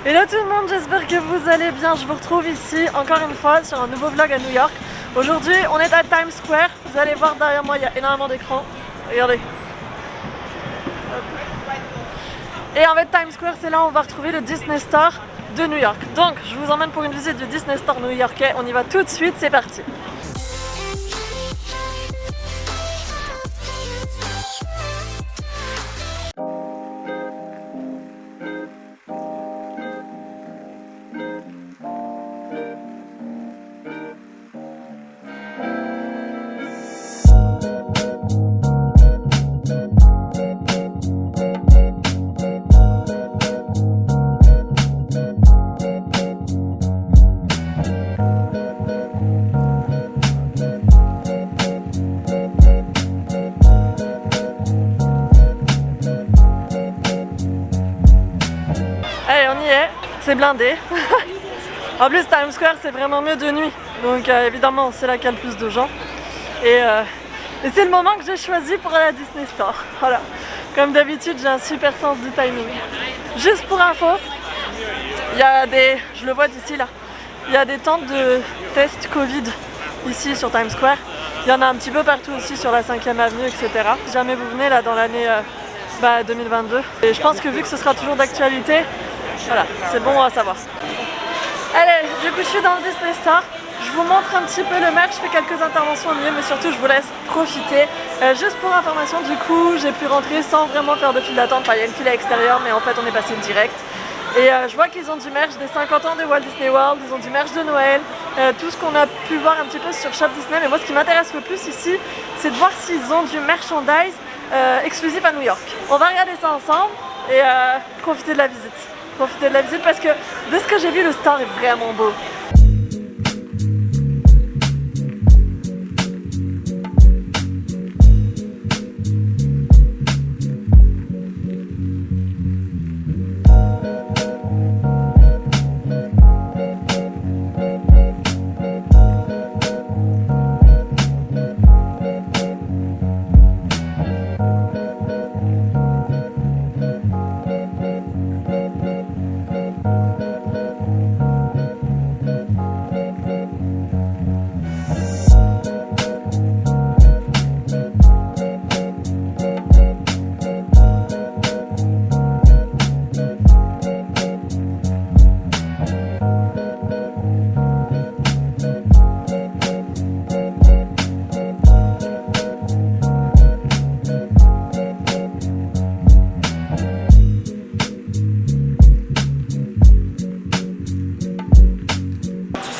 Hello tout le monde, j'espère que vous allez bien. Je vous retrouve ici encore une fois sur un nouveau vlog à New York. Aujourd'hui on est à Times Square. Vous allez voir derrière moi il y a énormément d'écrans. Regardez. Et en fait Times Square c'est là où on va retrouver le Disney Store de New York. Donc je vous emmène pour une visite du Disney Store new-yorkais. On y va tout de suite, c'est parti. Allez, on y est, c'est blindé. En plus Times Square c'est vraiment mieux de nuit. Donc évidemment c'est là qu'il y a le plus de gens. Et c'est le moment que j'ai choisi pour aller à Disney Store. Voilà. Comme d'habitude j'ai un super sens du timing. Juste pour info, il y a des, je le vois d'ici là, il y a des tentes de tests Covid ici sur Times Square. Il y en a un petit peu partout aussi sur la 5e avenue, etc. Si jamais vous venez là dans l'année 2022. Et je pense que vu que ce sera toujours d'actualité, voilà, c'est bon à savoir. Allez, du coup je suis dans le Disney Store. Je vous montre un petit peu le merch, je fais quelques interventions au milieu, mais surtout je vous laisse profiter. Juste pour information, du coup j'ai pu rentrer sans vraiment faire de file d'attente. Enfin, il y a une file à l'extérieur, mais en fait on est passé direct. Et je vois qu'ils ont du merch des 50 ans de Walt Disney World, ils ont du merch de Noël, tout ce qu'on a pu voir un petit peu sur Shop Disney. Mais moi ce qui m'intéresse le plus ici, c'est de voir s'ils ont du merchandise exclusif à New York. On va regarder ça ensemble et profiter de la visite. Profiter de la visite parce que de ce que j'ai vu, le store est vraiment beau.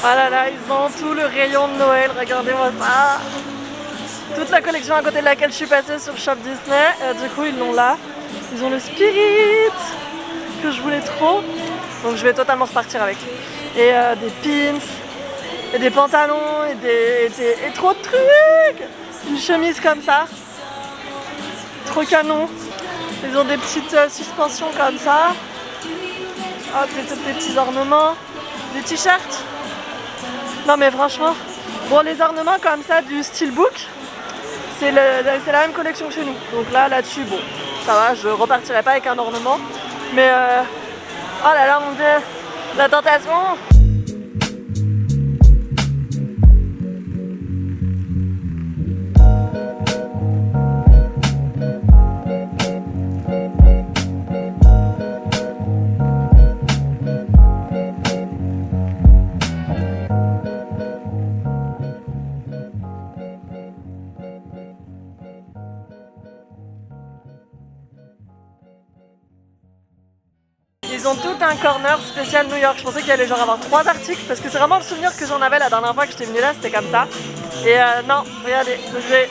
Ah là là, ils ont tout le rayon de Noël, regardez-moi ça. Toute la collection à côté de laquelle je suis passée sur Shop Disney, du coup ils l'ont là. Ils ont le Spirit, que je voulais trop. Donc je vais totalement repartir avec. Et des pins, et des pantalons, et trop de trucs. Une chemise comme ça, trop canon. Ils ont des petites suspensions comme ça. Hop, des petits ornements, des t-shirts. Non mais franchement, bon les ornements comme ça du Steelbook, c'est la même collection que chez nous. Donc là-dessus, bon, ça va, je repartirai pas avec un ornement. Mais oh là là mon dieu, la tentation. Ils ont tout un corner spécial New York. Je pensais qu'il y allait genre avoir 3 articles parce que c'est vraiment le souvenir que j'en avais la dernière fois que j'étais venue là, c'était comme ça. Et non, regardez, j'ai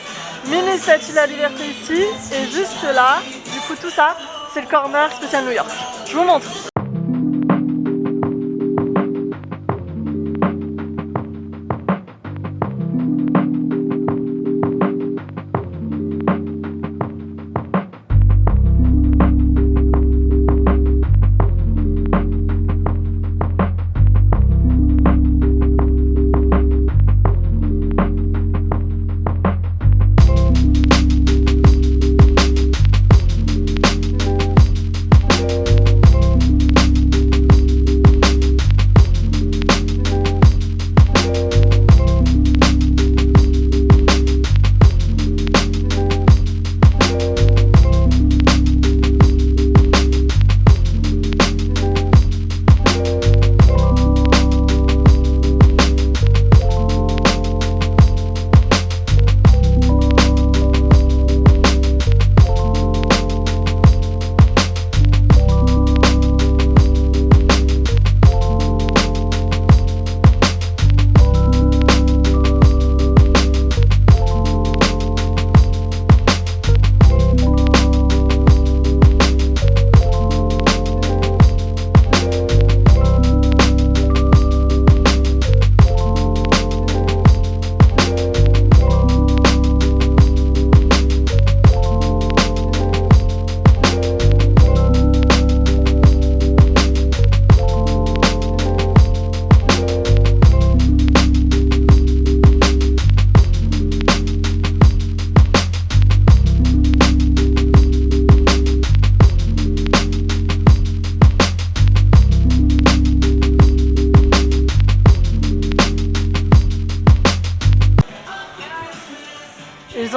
mini statue de la liberté ici et juste là, du coup tout ça, c'est le corner spécial New York. Je vous montre.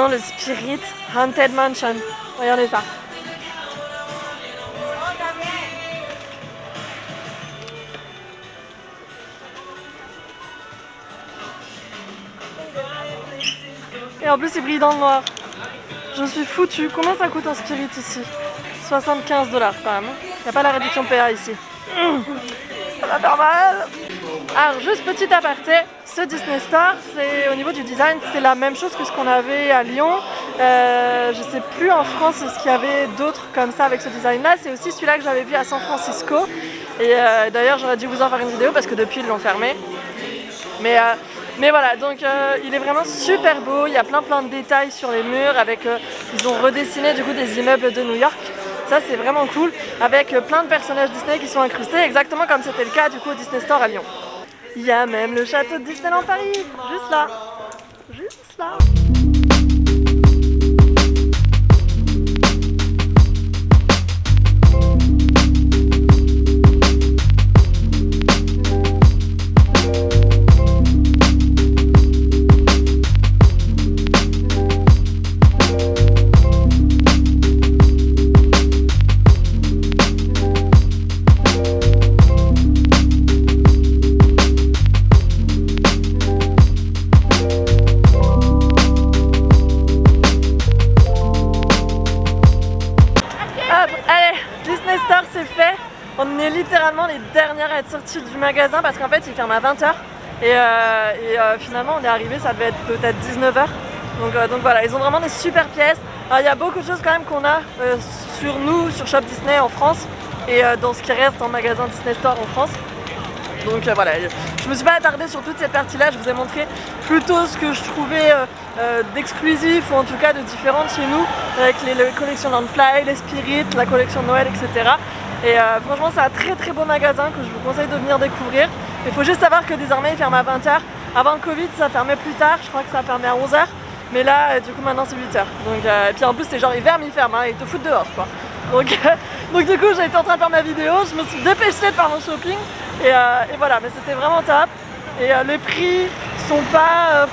dans le Spirit Haunted Mansion. Regardez ça. Et en plus il brille dans le noir. Je suis foutue. Combien ça coûte un Spirit ici? 75 $ quand même. Il n'y a pas la réduction PA ici. Ça va faire mal. Alors juste petit aparté, ce Disney Store, c'est au niveau du design, c'est la même chose que ce qu'on avait à Lyon. Je sais plus en France ce qu'il y avait d'autres comme ça avec ce design là. C'est aussi celui-là que j'avais vu à San Francisco. Et d'ailleurs j'aurais dû vous en faire une vidéo parce que depuis ils l'ont fermé. Mais voilà, donc il est vraiment super beau, il y a plein de détails sur les murs avec, ils ont redessiné du coup des immeubles de New York. Ça c'est vraiment cool, avec plein de personnages Disney qui sont incrustés, exactement comme c'était le cas du coup au Disney Store à Lyon. Il y a même le château de Disneyland Paris, juste là. Juste là. Allez, Disney Store c'est fait. On est littéralement les dernières à être sorties du magasin parce qu'en fait il ferme à 20 h et finalement on est arrivé, ça devait être peut-être 19 h. Donc voilà, ils ont vraiment des super pièces. Alors, il y a beaucoup de choses quand même qu'on a sur nous, sur Shop Disney en France et dans ce qui reste en magasin Disney Store en France. Donc voilà, je me suis pas attardée sur toute cette partie-là, je vous ai montré plutôt ce que je trouvais d'exclusif ou en tout cas de différent de chez nous, avec les collections Landfly, les Spirit, la collection de Noël, etc. Et franchement c'est un très beau magasin que je vous conseille de venir découvrir. Il faut juste savoir que désormais il ferme à 20 h. Avant le Covid ça fermait plus tard, je crois que ça fermait à 11 h. Mais là du coup maintenant c'est 8 h. Donc, et puis en plus c'est genre hiver mais ils ferment, hein, ils te foutent dehors quoi. Donc du coup j'ai été en train de faire ma vidéo, je me suis dépêchée de faire mon shopping. Et voilà, mais c'était vraiment top. Et les prix sont pas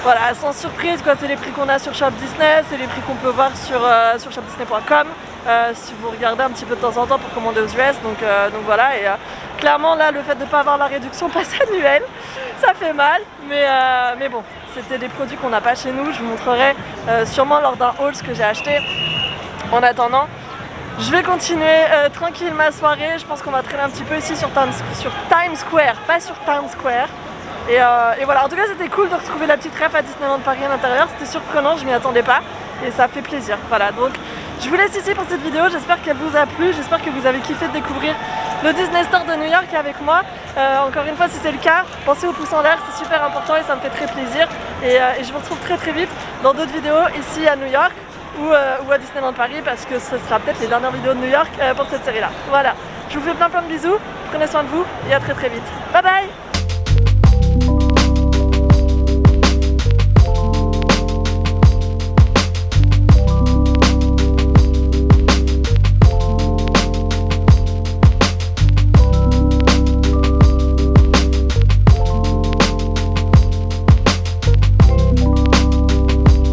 voilà, sans surprise quoi. C'est les prix qu'on a sur Shop Disney, c'est les prix qu'on peut voir sur shopdisney.com si vous regardez un petit peu de temps en temps pour commander aux US. Donc voilà, et clairement là le fait de ne pas avoir la réduction passe annuelle, ça fait mal. Mais bon, c'était des produits qu'on n'a pas chez nous. Je vous montrerai sûrement lors d'un haul ce que j'ai acheté. En attendant, je vais continuer tranquille ma soirée. Je pense qu'on va traîner un petit peu ici sur Times Square, pas sur Times Square. Et voilà, en tout cas c'était cool de retrouver la petite ref à Disneyland Paris à l'intérieur. C'était surprenant, je m'y attendais pas et ça fait plaisir. Voilà, donc je vous laisse ici pour cette vidéo. J'espère qu'elle vous a plu, j'espère que vous avez kiffé de découvrir le Disney Store de New York avec moi. Encore une fois, si c'est le cas, pensez au pouce en l'air, c'est super important et ça me fait très plaisir. Et je vous retrouve très vite dans d'autres vidéos ici à New York ou à Disneyland Paris parce que ce sera peut-être les dernières vidéos de New York pour cette série là. Voilà, je vous fais plein de bisous, prenez soin de vous et à très vite. Bye bye.